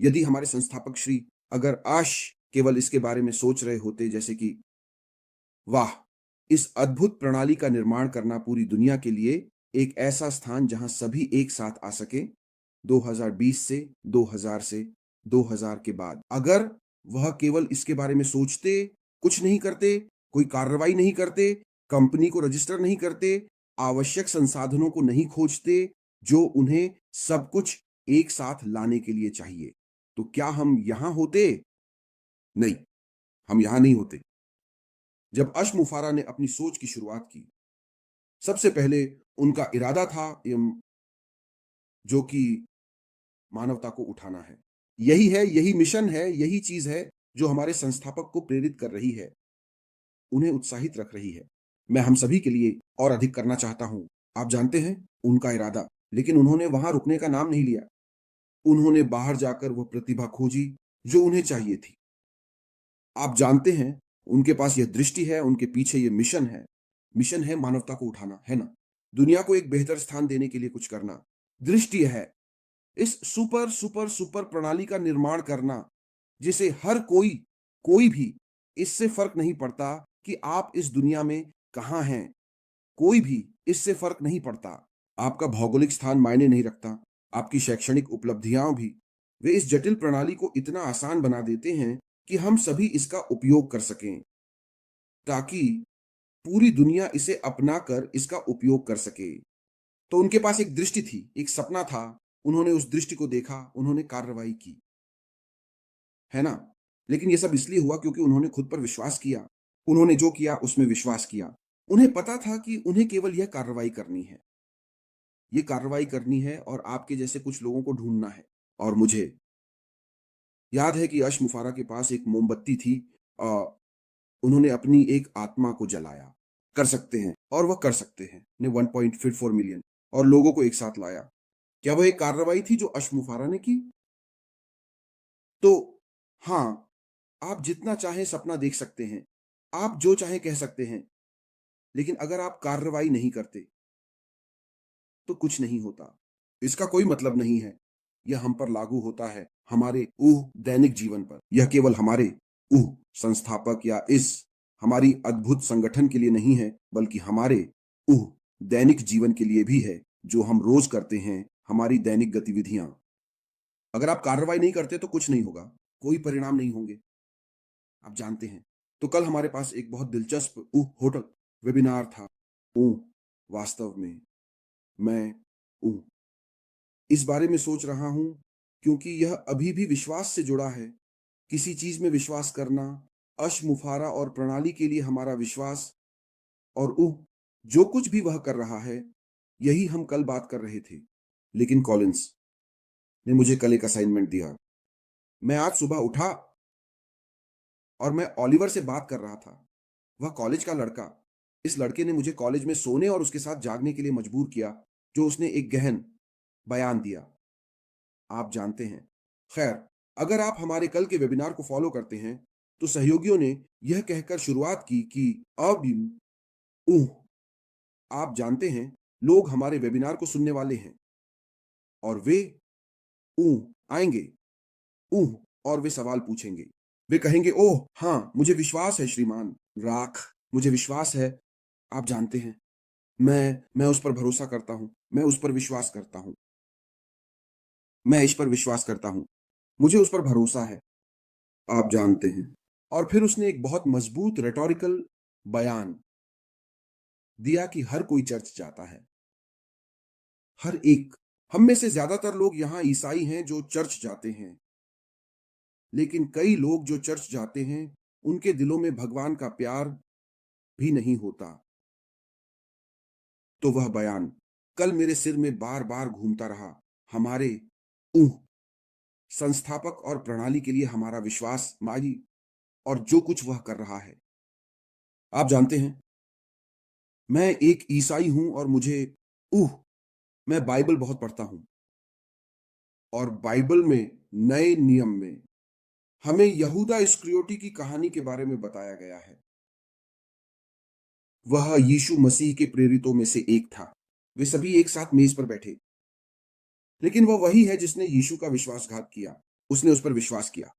यदि हमारे संस्थापक श्री अगर आश केवल इसके बारे में सोच रहे होते जैसे कि वाह, इस अद्भुत प्रणाली का निर्माण करना पूरी दुनिया के लिए एक ऐसा स्थान जहां सभी एक साथ आ सके 2020 से 2000 से 2000 के बाद, अगर वह केवल इसके बारे में सोचते, कुछ नहीं करते, कोई कार्रवाई नहीं करते, कंपनी को रजिस्टर नहीं करते, आवश्यक संसाधनों को नहीं खोजते जो उन्हें सब कुछ एक साथ लाने के लिए चाहिए, तो क्या हम यहां होते? नहीं, हम यहां नहीं होते। जब अशमुफारा ने अपनी सोच की शुरुआत की, सबसे पहले उनका इरादा था जो कि मानवता को उठाना है। यही है, यही मिशन है, यही चीज है जो हमारे संस्थापक को प्रेरित कर रही है, उन्हें उत्साहित रख रही है। मैं हम सभी के लिए और अधिक करना चाहता हूं। आप जानते हैं उनका इरादा, लेकिन उन्होंने वहां रुकने का नाम नहीं लिया। उन्होंने बाहर जाकर वह प्रतिभा खोजी जो उन्हें चाहिए थी। आप जानते हैं उनके पास यह दृष्टि है, उनके पीछे यह मिशन है। मिशन है मानवता को उठाना, है ना? दुनिया को एक बेहतर स्थान देने के लिए कुछ करना। दृष्टि है इस सुपर सुपर सुपर प्रणाली का निर्माण करना, जिसे हर कोई कोई भी, इससे फर्क नहीं पड़ता कि आप इस दुनिया में कहां हैं, कोई भी इससे फर्क नहीं पड़ता। आपका भौगोलिक स्थान मायने नहीं रखता, आपकी शैक्षणिक उपलब्धियां भी। वे इस जटिल प्रणाली को इतना आसान बना देते हैं कि हम सभी इसका उपयोग कर सकें, ताकि पूरी दुनिया इसे अपनाकर इसका उपयोग कर सके। तो उनके पास एक दृष्टि थी, एक सपना था। उन्होंने उस दृष्टि को देखा, उन्होंने कार्रवाई की, है ना? लेकिन ये सब इसलिए हुआ क्योंकि उन्होंने खुद पर विश्वास किया। उन्होंने जो किया उसमें विश्वास किया। उन्हें पता था कि उन्हें केवल यह कार्रवाई करनी है। ये कार्रवाई करनी है और आपके जैसे कुछ लोगों को ढूंढना है। और मुझे याद है कि अश मुफारा के पास एक मोमबत्ती थी। अ, उन्होंने अपनी एक आत्मा को जलाया। कर सकते हैं और वह कर सकते हैं ने 1.4 मिलियन और लोगों को एक साथ लाया। क्या वह एक कार्रवाई थी जो अश मुफारा ने की? तो हाँ, आप जितना चाहें सपना देख सकते हैं, आप जो चाहें कह सकते हैं, लेकिन अगर आप कार्रवाई नहीं करते, तो कुछ नहीं होता। इसका कोई मतलब नहीं है। यह हम पर लागू होता है, हमारे दैनिक जीवन पर। यह केवल हमारे संस्थापक या इस हमारी अद्भुत संगठन के लिए नहीं है, बल्कि हमारे दैनिक जीवन के लिए भी है, जो हम रोज करते हैं, हमारी दैनिक गतिविधियां। अगर आप कार्रवाई नहीं करते तो कुछ नहीं होगा, कोई परिणाम नहीं होंगे। आप जानते हैं। तो कल हमारे पास एक बहुत दिलचस्प होटल वेबिनार था। वास्तव में मैं इस बारे में सोच रहा हूं क्योंकि यह अभी भी विश्वास से जुड़ा है। किसी चीज में विश्वास करना, अश मुफारा और प्रणाली के लिए हमारा विश्वास, और जो कुछ भी वह कर रहा है, यही हम कल बात कर रहे थे। लेकिन कॉलिंस ने मुझे कल एक असाइनमेंट दिया। मैं आज सुबह उठा और मैं ओलिवर से बात कर रहा था। वह कॉलेज का लड़का। इस लड़के ने मुझे कॉलेज में सोने और उसके साथ जागने के लिए मजबूर किया, जो उसने एक गहन बयान दिया। आप जानते हैं। खैर, अगर आप हमारे कल के वेबिनार को फॉलो करते हैं, तो सहयोगियों ने यह कहकर शुरुआत की कि अब ऊह आप जानते हैं, लोग हमारे वेबिनार को सुनने वाले हैं और वे आएंगे और वे सवाल पूछेंगे। वे कहेंगे, ओह हाँ, मुझे विश्वास है श्रीमान राख, मुझे विश्वास है। आप जानते हैं, मैं उस पर भरोसा करता हूं, मैं उस पर विश्वास करता हूं, मैं इस पर विश्वास करता हूं, मुझे उस पर भरोसा है। आप जानते हैं। और फिर उसने एक बहुत मजबूत रेटोरिकल बयान दिया कि हर कोई चर्च जाता है, हर एक। हम में से ज्यादातर लोग यहां ईसाई हैं जो चर्च जाते हैं, लेकिन कई लोग जो चर्च जाते हैं, उनके दिलों में भगवान का प्यार भी नहीं होता। तो वह बयान कल मेरे सिर में बार बार घूमता रहा। हमारे ऊह संस्थापक और प्रणाली के लिए हमारा विश्वास माई और जो कुछ वह कर रहा है। आप जानते हैं, मैं एक ईसाई हूं और मुझे मैं बाइबल बहुत पढ़ता हूं, और बाइबल में नए नियम में हमें यहूदा इस्करियोती की कहानी के बारे में बताया गया है। वह यीशु मसीह के प्रेरितों में से एक था। वे सभी एक साथ मेज पर बैठे, लेकिन वह वही है जिसने यीशु का विश्वासघात किया। उसने उस पर विश्वास किया।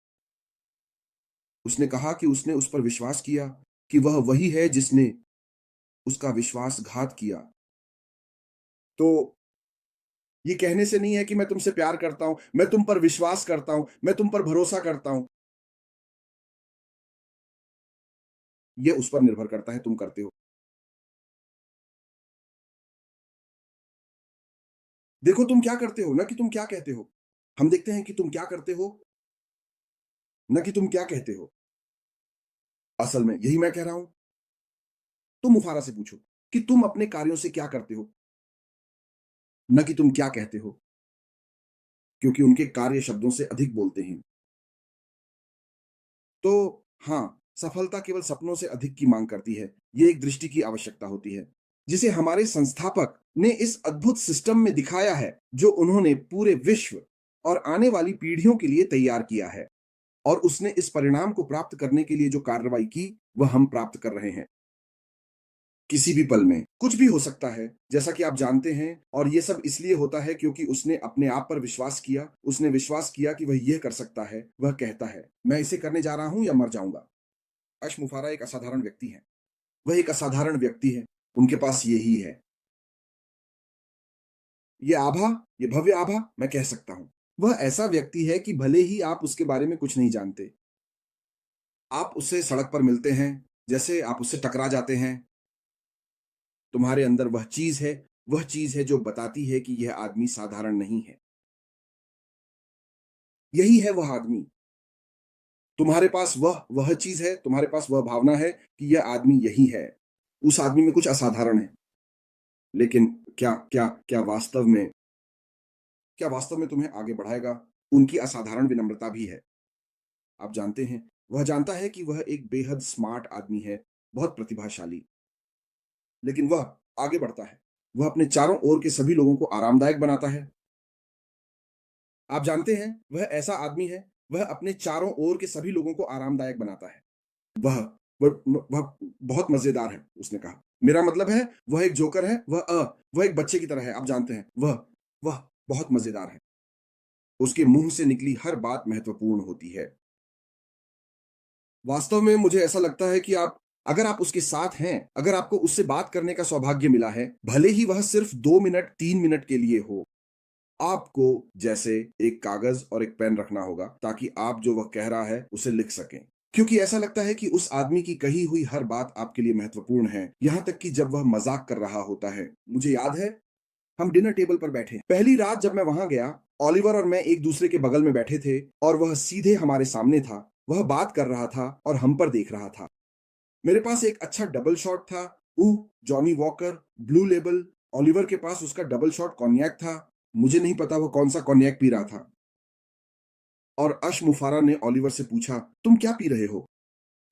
उसने कहा कि उसने उस पर विश्वास किया कि वह वही है जिसने उसका विश्वासघात किया। तो ये कहने से नहीं है कि मैं तुमसे प्यार करता हूं, मैं तुम पर विश्वास करता हूं, मैं तुम पर भरोसा करता हूं। ये उस पर निर्भर करता है तुम करते हो। देखो तुम क्या करते हो, ना कि तुम क्या कहते हो। हम देखते हैं कि तुम क्या करते हो, ना कि तुम क्या कहते हो। असल में यही मैं कह रहा हूं। तुम मुफारा से पूछो कि तुम अपने कार्यों से क्या करते हो, ना कि तुम क्या कहते हो, क्योंकि उनके कार्य शब्दों से अधिक बोलते हैं। तो हाँ, सफलता केवल सपनों से अधिक की मांग करती है। ये एक दृष्टि की आवश्यकता होती है, जिसे हमारे संस्थापक ने इस अद्भुत सिस्टम में दिखाया है, जो उन्होंने पूरे विश्व और आने वाली पीढ़ियों के लिए तैयार किया है। और उसने इस परिणाम को प्राप्त करने के लिए जो कार्रवाई की, वह हम प्राप्त कर रहे हैं। किसी भी पल में कुछ भी हो सकता है, जैसा कि आप जानते हैं, और ये सब इसलिए होता है क्योंकि उसने अपने आप पर विश्वास किया। उसने विश्वास किया कि वह यह कर सकता है। वह कहता है, मैं इसे करने जा रहा हूं या मर जाऊंगा। अशमुफारा एक असाधारण व्यक्ति है। वह एक असाधारण व्यक्ति है। उनके पास यही है। ये आभा, ये भव्य आभा, मैं कह सकता हूं। वह ऐसा व्यक्ति है कि भले ही आप उसके बारे में कुछ नहीं जानते, आप उससे सड़क पर मिलते हैं, जैसे आप उससे टकरा जाते हैं, तुम्हारे अंदर वह चीज है जो बताती है कि यह आदमी साधारण नहीं है। यही है वह आदमी। तुम्हारे पास वह चीज है, तुम्हारे पास वह भावना है कि यह आदमी यही है। उस आदमी में कुछ असाधारण है। लेकिन क्या क्या क्या वास्तव में क्या वास्तव में तुम्हें आगे बढ़ाएगा? उनकी असाधारण विनम्रता भी है। आप जानते हैं, वह जानता है कि वह एक बेहद स्मार्ट आदमी है, बहुत प्रतिभाशाली। लेकिन वह आगे बढ़ता है। वह अपने चारों ओर के सभी लोगों को आरामदायक बनाता है। आप जानते हैं, वह ऐसा आदमी है, वह अपने चारों ओर के सभी लोगों को आरामदायक बनाता है। वह वह बहुत मजेदार है, उसने कहा। मेरा मतलब है, वह एक जोकर है, वह एक बच्चे की तरह है। आप जानते हैं, वह बहुत मजेदार है। उसके मुंह से निकली हर बात महत्वपूर्ण होती है। वास्तव में मुझे ऐसा लगता है कि अगर आप उसके साथ हैं, अगर आपको उससे बात करने का सौभाग्य मिला है, भले ही वह सिर्फ 2 मिनट 3 मिनट के लिए हो, आपको जैसे एक कागज और एक पेन रखना होगा, ताकि आप जो वह कह रहा है उसे लिख सकें। क्योंकि ऐसा लगता है कि उस आदमी की कही हुई हर बात आपके लिए महत्वपूर्ण है, यहाँ तक कि जब वह मजाक कर रहा होता है। मुझे याद है, हम डिनर टेबल पर बैठे, पहली रात जब मैं वहां गया, ऑलिवर और मैं एक दूसरे के बगल में बैठे थे, और वह सीधे हमारे सामने था। वह बात कर रहा था और हम पर देख रहा था। मेरे पास एक अच्छा डबल शॉट था। Johnny walker, blue label. Oliver के पास उसका डबल शॉट कॉन्यैक था। मुझे नहीं पता वह कौन सा कॉन्यैक पी रहा था। और अश मुफारा ने ऑलिवर से पूछा, तुम क्या पी रहे हो?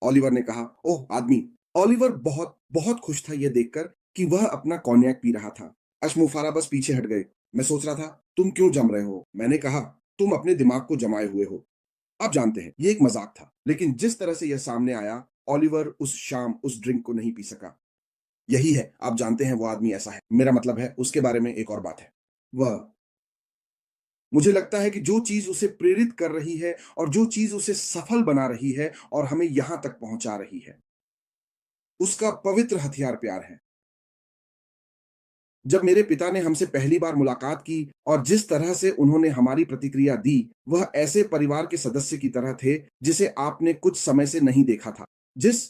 ऑलिवर ने कहा, ओह आदमी। ऑलिवर बहुत बहुत खुश था यह देखकर कि वह अपना कॉन्यैक पी रहा था। अश मुफारा बस पीछे हट गए। मैं सोच रहा था, तुम क्यों जम रहे हो? मैंने कहा, तुम अपने दिमाग को जमाए हुए हो। आप जानते हैं, ये एक मजाक था, लेकिन जिस तरह से यह सामने आया, ऑलिवर उस शाम उस ड्रिंक को नहीं पी सका। यही है, आप जानते हैं, वो आदमी ऐसा है। मेरा मतलब है, उसके बारे में एक और बात है। वह मुझे लगता है कि जो चीज उसे प्रेरित कर रही है, और जो चीज उसे सफल बना रही है और हमें यहां तक पहुंचा रही है, उसका पवित्र हथियार प्यार है। जब मेरे पिता ने हमसे पहली बार मुलाकात की और जिस तरह से उन्होंने हमारी प्रतिक्रिया दी, वह ऐसे परिवार के सदस्य की तरह थे जिसे आपने कुछ समय से नहीं देखा था। जिस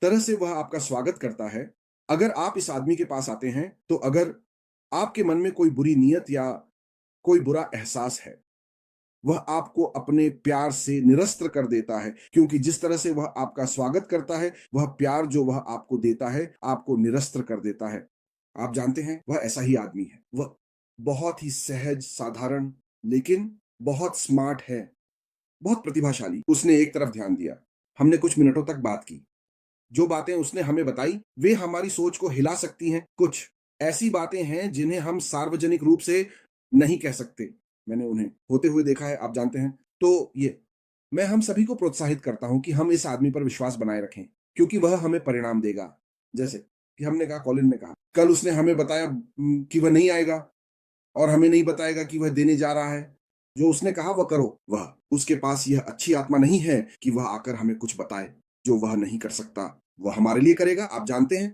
तरह से वह आपका स्वागत करता है, अगर आप इस आदमी के पास आते हैं, तो अगर आपके मन में कोई बुरी नीयत या कोई बुरा एहसास है, वह आपको अपने प्यार से निरस्त्र कर देता है, क्योंकि जिस तरह से वह आपका स्वागत करता है, वह प्यार जो वह आपको देता है, आपको निरस्त्र कर देता है। आप जानते हैं, वह ऐसा ही आदमी है। वह बहुत ही सहज, साधारण, लेकिन बहुत स्मार्ट है, बहुत प्रतिभाशाली। उसने एक तरफ ध्यान दिया। हमने कुछ मिनटों तक बात की। जो बातें उसने हमें बताई, वे हमारी सोच को हिला सकती हैं। कुछ ऐसी बातें हैं जिन्हें हम सार्वजनिक रूप से नहीं कह सकते। मैंने उन्हें होते हुए देखा है, आप जानते हैं। तो ये मैं हम सभी को प्रोत्साहित करता हूं कि हम इस आदमी पर विश्वास बनाए रखें, क्योंकि वह हमें परिणाम देगा। जैसे कि हमने कहा, कॉलिन ने कहा, कल उसने हमें बताया कि वह नहीं आएगा, और हमें नहीं बताएगा कि वह देने जा रहा है। जो उसने कहा वह करो। वह उसके पास यह अच्छी आत्मा नहीं है कि वह आकर हमें कुछ बताए जो वह नहीं कर सकता, वह हमारे लिए करेगा, आप जानते हैं।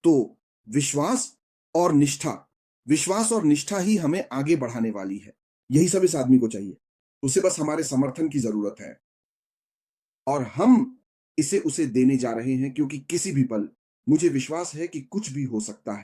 तो विश्वास और निष्ठा, विश्वास और निष्ठा ही हमें आगे बढ़ाने वाली है। यही सब इस आदमी को चाहिए। उसे बस हमारे समर्थन की जरूरत है और हम इसे उसे देने जा रहे हैं, क्योंकि किसी भी पल मुझे विश्वास है कि कुछ भी हो सकता है।